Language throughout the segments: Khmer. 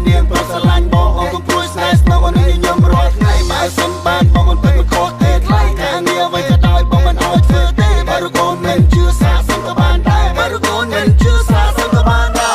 នាងប្រស្រឡាញ់បងអូនកំព្រួយស្នេហ៍ស្នងអូននឹងខ្ញុំរាល់ថ្ងៃបើសិនបានបងអូនពេលខុសទេថ្លៃការងារអ្វីក៏ដោយបងមិនអោយធ្វើទេបើរកូនមិនជឿសាសិនក៏បានដែរបើរកូនមិនជឿសាសិនក៏បានដែរ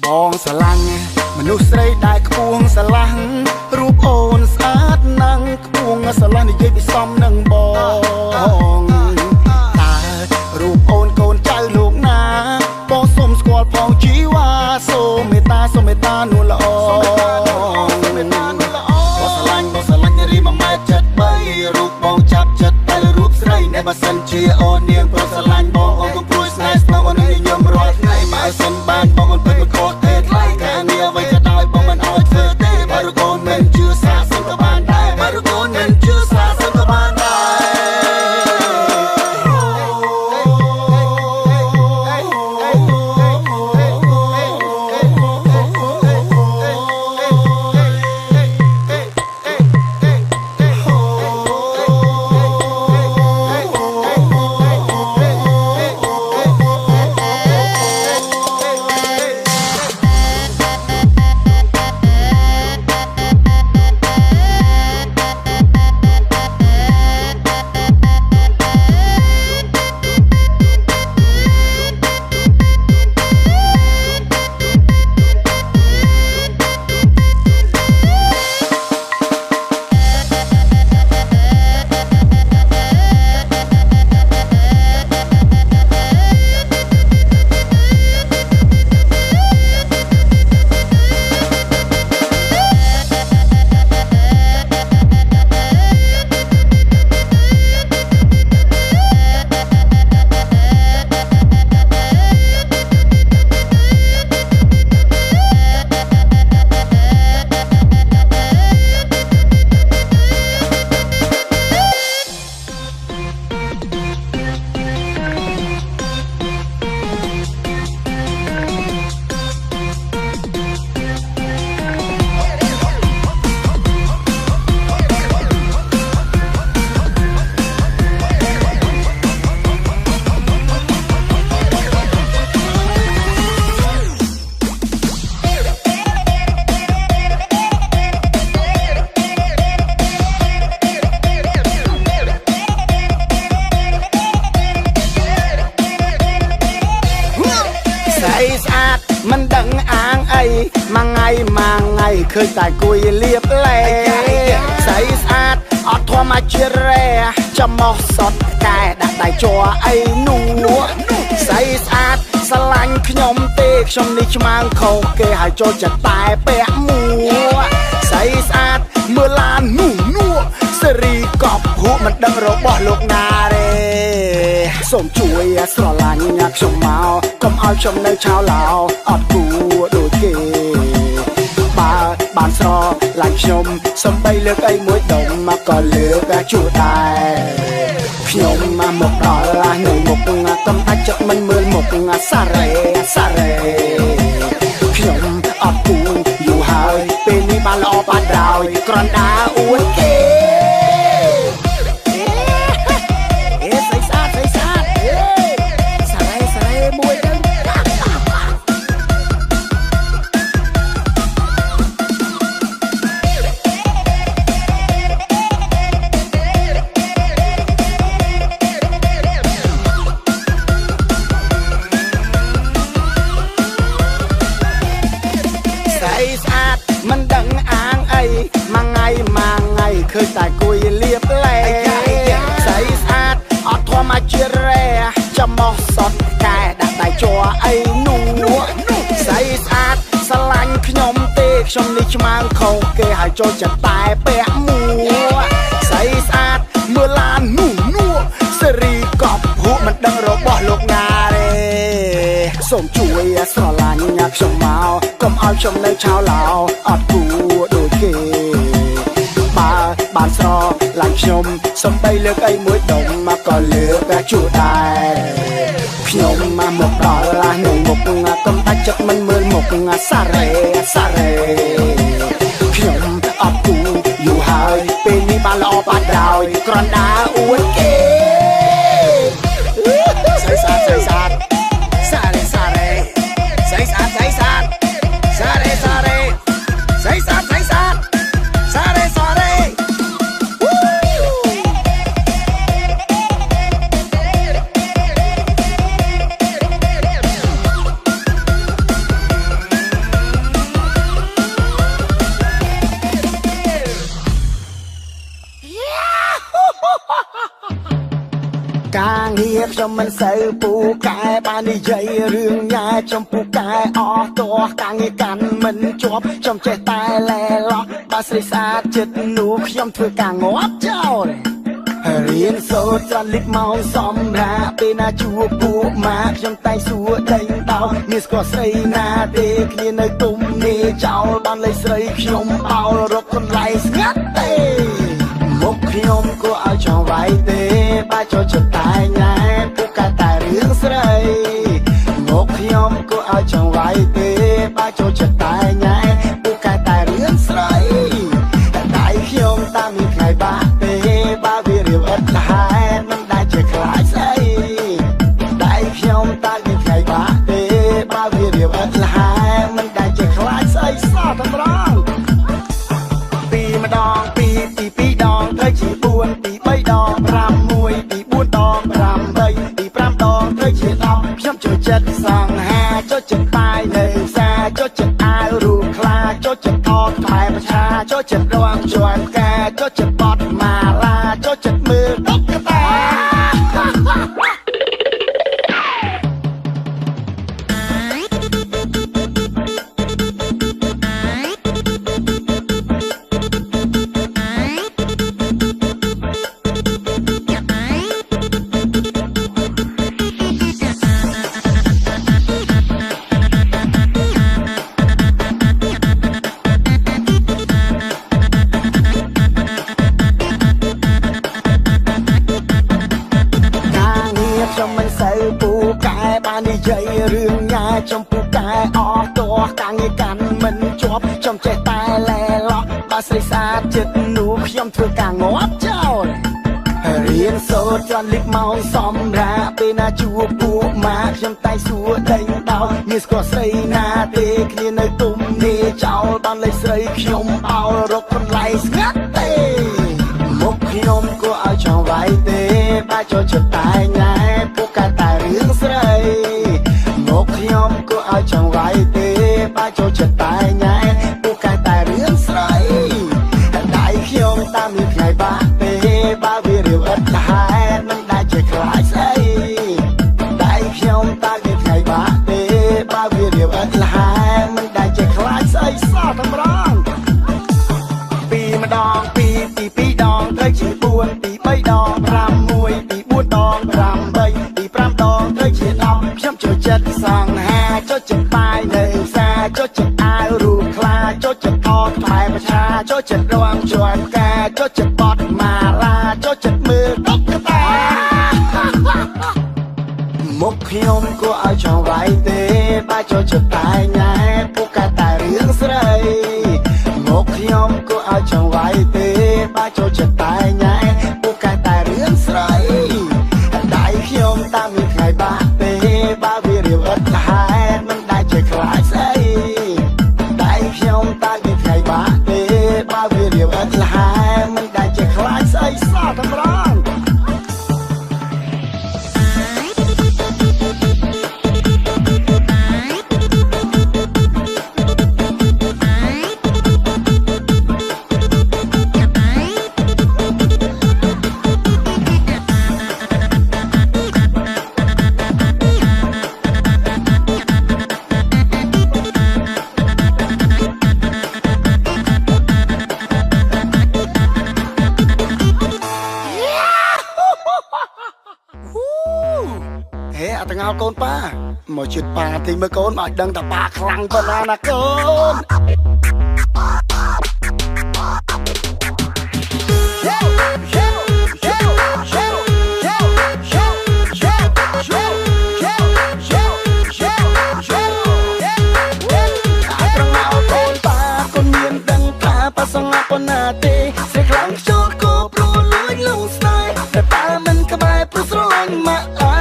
បងស្រឡាញ់មនុស្សស្រីដែលខ្ពស់ស្រឡះរូបអូនស្អាតណាស់ខ្ពស់ស្រឡះនិយាយពីសំនឹងបងតើរូបអូនកូនចៅលោកណាបងសុំស្គាល់ផងជីវ៉ាសូមមេត្តានួនល្អបងស្រឡាញ់រី1.73ម៉ែត្ររូបបងចាប់ចិត្តតែរូបស្រីតែបើសិនជាអូននាងប្រស្រឡាញ់បងអូនកំព្រួយស្នេហ៍ស្នងអូននឹងខ្ញុំរាល់ថ្ងៃបើសិនបានបងអូនពេលខុសទេថ្លៃការងារអ្វីក៏ដោយបងមិនអោយធ្វើទេបើរកូនមិនជឿសាសិនក៏បានដែរបើរកូនមិនជឿសាសិនក៏បានដែរមិនដឹងអាងអីមួយថ្ងៃឃើញតែគួយលៀបលែស្អីស្អាតអត់ធម្មជាតិរ៉ែចំមោះសតកែដាក់ដៃជ័រអីនោះស្អីស្អាតស្រឡាញ់ខ្ញុំទេខ្ញុំនេះឆ្មាំងខុសគេហើយចូលចិត្តតែពាក់មួកស្អីស្អាតមើលឡាននោះសេរីកប់ហួរមិនដឹងរបស់លោកណាទេសូមជួយស្រឡាញ់ខ្ញុំមកកុំឲ្យខ្ញុំនៅឆោឡោអត់គួរដូចគេបើបានស្រឡាញ់ខ្ញុំសំបីលើកអីមួយដុំមកក៏លើកជួដែរខ្ញុំមកដល់នៅមុខកំដាច់ចិត្តមិនមើលមុខសារ៉េខ្ញុំអត់គួរយូរហើយពេលនេះបានល្អបាត់ដោយគ្រាន់តែអួតគេស្អាតមិនដឹងអាងអីមួយថ្ងៃឃើញតែគួយលៀបលែស្អីស្អាតអត់ធម្មជាតិរ៉ែចំមោះសតកែដាក់ដៃជ័រអីនោះស្អីស្អាតស្រឡាញ់ខ្ញុំទេខ្ញុំនេះឆ្មាំងខុសគេហើយចូលចិត្តតែពាក់មួ សូមជួយស្រឡាញ់ខ្ញុំមកកុំឲ្យខ្ញុំនៅឆោឡោអត់គួរដូចគេបើបានស្រឡាញ់ខ្ញុំសំបីលើកអីមួយដុំមកក៏លើកជួដែរខ្ញុំមកដល់នៅមុខកុំដាច់ចិត្តមិនមើលមុខសារ៉េខ្ញុំអត់គូយូរហើយពេលនេះបានល្អបាត់ដោយគ្រាន់តែអួតគេការងារខ្ញុំមិនសូវពូកែបាននិយាយរឿងញ៉ែចំពូកែអស់តោះការងារកាន់មិនជាប់ខ្ញុំចេះតែលែឡោះបើស្រីស្អាតចិត្តនោះខ្ញុំធ្វើការងាប់ចោលរៀនសូត្រច្រើនលិចមកសម្រាប់ពេលណាជួបពួកម៉ាខ្ញុំតែសួរដេញដោមានស្គាល់ស្រីណាទេគ្នានៅទុំនេះចោលបានលេខស្រីខ្ញុំបោលរកកន្លែងស្ងាត់ទេមុខខ្ញុំក៏ឲ្យចង់វាយទេបើចូលចិត្តតែញ៉ែពួកកែតែរឿងស្រីមុខខ្ញុំក៏ឲ្យចង់វាយទេបើចូលចិត្តតែញ៉ែពួកកែតែរឿងស្រីដៃខ្ញុំតាមមានថ្ងៃបាក់ទេបើវារៀបអត់លហែមិនដែលជាខ្លាចស្អីដៃខ្ញុំតាមមានថ្ងៃបាក់ទេបើវារៀបអត់លហែមិនដែលជាខ្លាចស្អីសោះតម្រង់ពីម្ដងពីពី2ដងទៅជា4ពី3ដង5 1ពី4ដង8ពី5ដងទៅជា10ខ្ញុំចូលចិត្តសង្ហាចូលចិត្តបាយនៅផ្សារចូលចិត្តអាវរូបខ្លាចូលចិត្តថតខ្លែប្រឆាចូលចិត្តរងជាន់ការចូលចិត្តបត់ម៉ាឡាចូលចិត្តមើលតុក្កតាខ្ញុំមិនសូវពូកែបាននិយាយរឿងញ៉ែចំពូកែអស់តោះការងារកាន់មិនជាប់ខ្ញុំចេះតែលែឡោះបើស្រីស្អាតចិត្តនោះខ្ញុំធ្វើការងាប់ចោលរៀនសូត្រច្រើនលិចមកសម្រាប់ពេលណាជួបពួកម៉ាខ្ញុំតែសួរដេញដោមានស្គាល់ស្រីណាទេគ្នានៅទុំនេះចោលបានលេខស្រីខ្ញុំបោលរកកន្លែងស្ងាត់ទេមុខខ្ញុំក៏ឲ្យចង់វាយទេបើចូលចិត្តតែញ៉ែពួកកែតែរឿងស្រីមុខខ្ញុំក៏ឲ្យចង់វាយទេបើចូលចិត្តតែញ៉ែពួកកែតែរឿងស្រីដៃខ្ញុំតាមមានថ្ងៃបាក់ទេបើវារៀបអត់លហែមិនដែលជាខ្លាចស្អីដៃខ្ញុំតាមមានថ្ងៃបាក់ទេបើវារៀបអត់លហែមិនដែលជាខ្លាចស្អីសោះតម្រង់ពីម្ដងពី2ដងទៅជា4ពី3ដង5 1ពី4ដង8ពី5ដងទៅជា10ខ្ញុំចូលចិត្តសង្ហាចូលចិត្តបាយនៅផ្សារចូលចិត្តអាវរូបខ្លាចូលចិត្តថតខ្លែប្រឆាចូលចិត្តរងជាន់ការចូលចិត្តបត់ម៉ាឡាចូលចិត្តមើលតុក្កតាមុខខ្ញុំក៏ឲ្យចង់វាយទេបើចូលចិត្តតែញ៉ែពួកកែតែរឿងស្រីមុខខ្ញុំក៏ឲ្យចង់វាយទេបើចូលចិត្តតែញ៉ែពួកកែតែរឿងស្រីដៃខ្ញុំតាមមានថ្ងៃបាក់ទេបើវារៀបអត់លហែមិនដែលជាខ្លាចស្អីដៃខ្ញុំតាមមានថ្ងៃបាក់ទេបើវារៀបអត់លហែមិនដែលជាខ្លាចស្អីសោះតម្រង់ហេអត់ទាំងអល់កូនប៉ា មកជិតប៉ាទីមើលកូនមកដឹងថាប៉ាខ្លាំងប៉ុណ្ណាណាកូនសង្ហាប៉ុណ្ណាទេស្រីខ្លាំងចូលគោព្រោះលួចលងស្នេហ៍តែប៉ាមិនក្បែរព្រោះស្រឡាញ់ម៉ាក់ឯ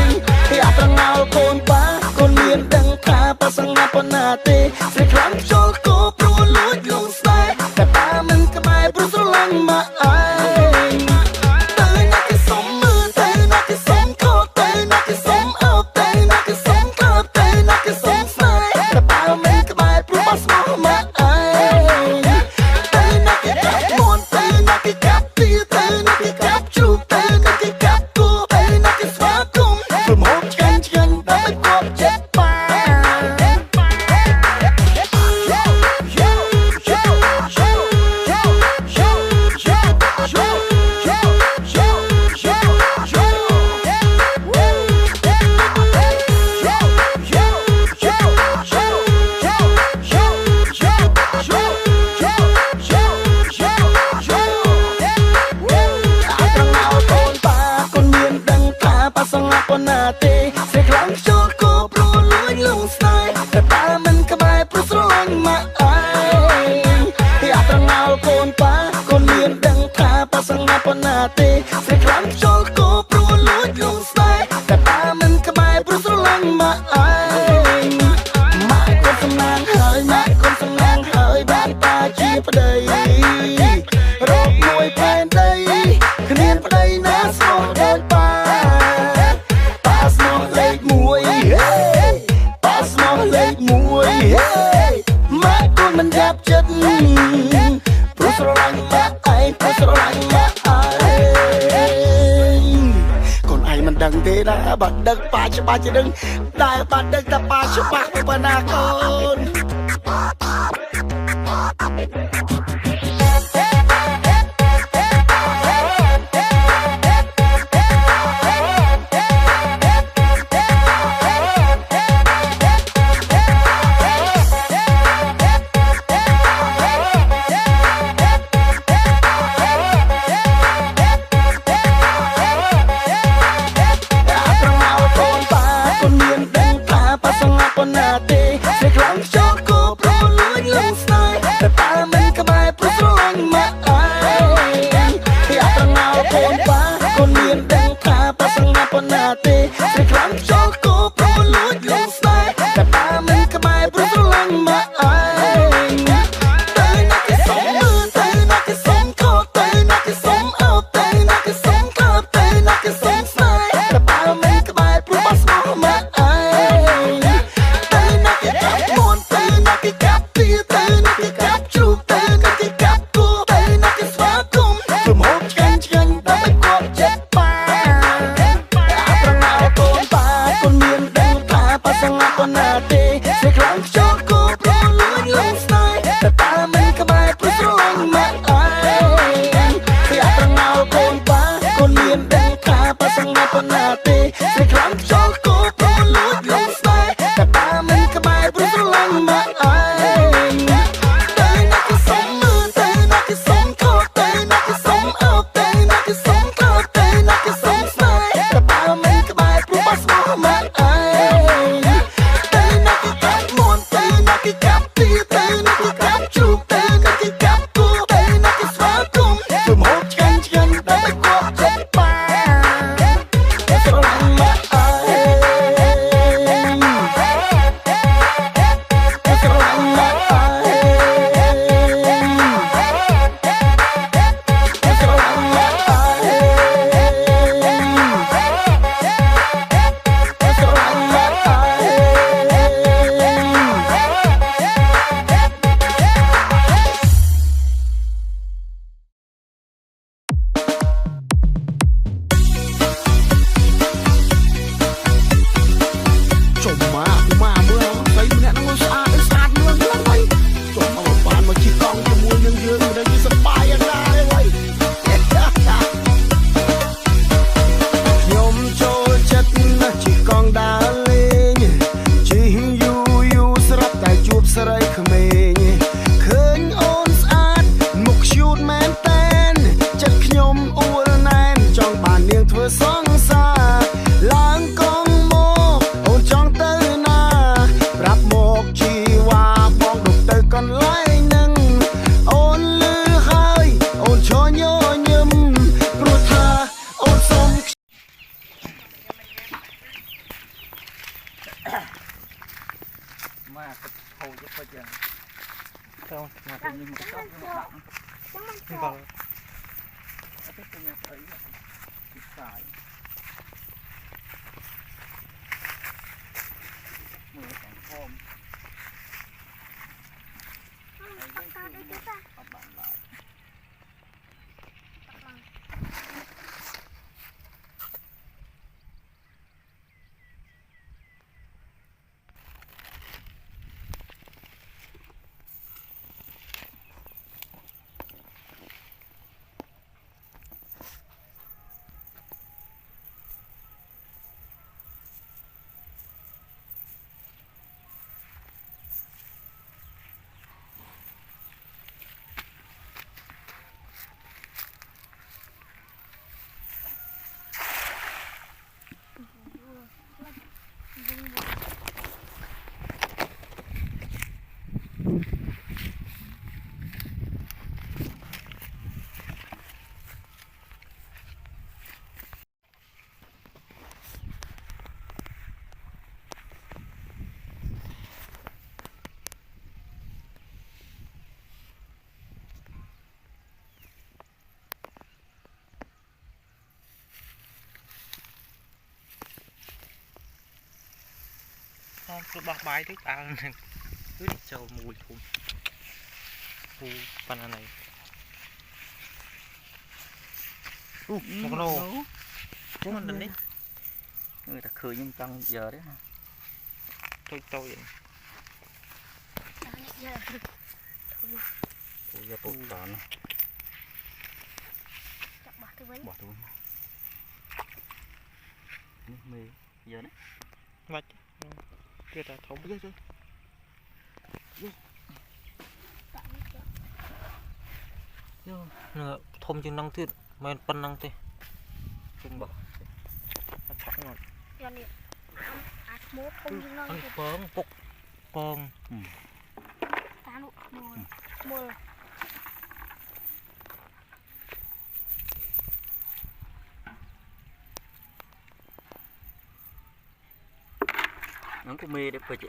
ងគេអត់ត្រងោលកូនប៉ាកូនមានដឹងថាប៉ាសង្ហាប៉ុណ្ណាទេស្រីខ្លាំងចូលគោព្រោះលួចលងស្នេហ៍តែប៉ាមិនក្បែរព្រោះស្រឡាញ់ម៉ាក់ឯងតែណាគេសុំមើលតែណាគេសុំខកតែណាគេសុំអោបតែណាគេសុំក្របតែណាគេសុំស្នេហ៍តែប៉ាមិនក្បែរព្រោះប៉ាស្មោះម៉ាក់ឯងដឹងទេណាបាត់ដឹងប៉ាច្បាស់ជាដឹងតែបាត់ដឹងតែប៉ាច្បាស់ប៉ុណ្ណាកូនប៉ុណ្ណាទេស្រីខ្លាំងចូលគោព្រោះលួចលងស្នេហ៍តែប៉ាមិនក្បែរ bờ cái nhà ấy xài mưa còn hôm bạn lại tôi bọc bài thức ăn cứ đi chờ mùi thùng thu phần này một lô chúng mình đến người ta khơi nhưng trong giờ đấy ha tôi vậy tôi giờ tụt tròn bỏ tôi mê giờ đấy mạch kia ta thấu biết rồi nè thôm chừng năng tuyệt men pan năng tê chung bỏ chọn ngọt ăn phớng bốc con nó có mê đấy phải chị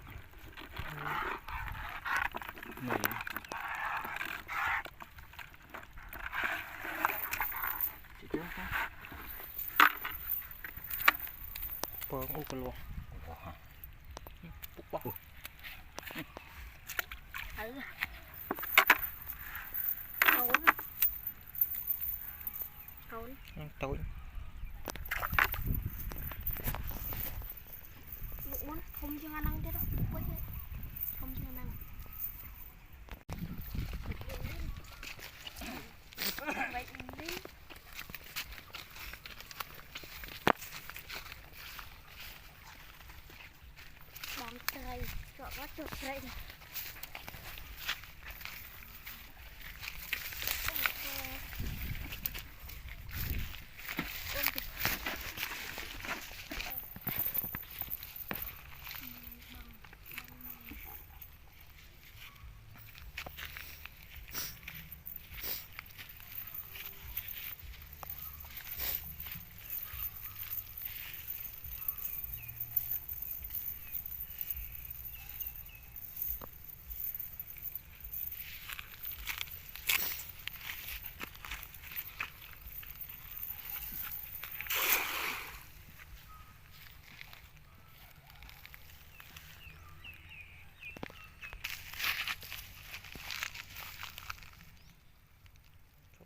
mê chị chưa phớng u luôn bốc bốc ăn tối muốn không cho ăn thế đó không cho ăn vậy đi bóng trời chọn có chuột đây này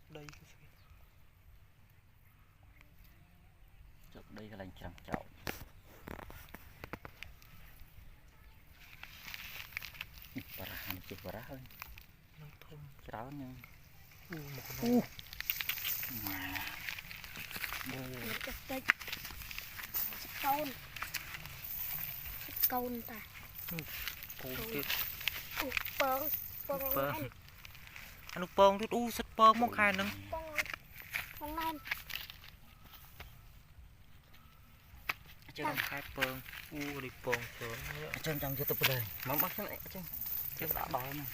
đây chụp đây là lành chẳng chậu bà ra hành chụp bà ra hơi năng thôm cháu nhưng một con câu ta cồn tiệt bơ anh pong tuyết u sắt pong mong khai nâng con nam chân khai pong u đi pong sớm chân trong chưa tập đây mà mắc cái này chân chân đã đói này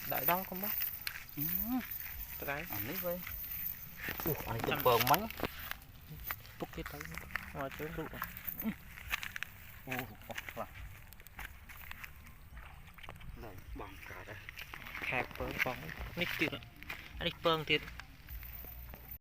đại đau không bác cái anh lấy với anh tập pong mánh bút cái tay ngoài chơi đủ đây bằng cả đây phóng nít tiệt anh đi pơng tiệt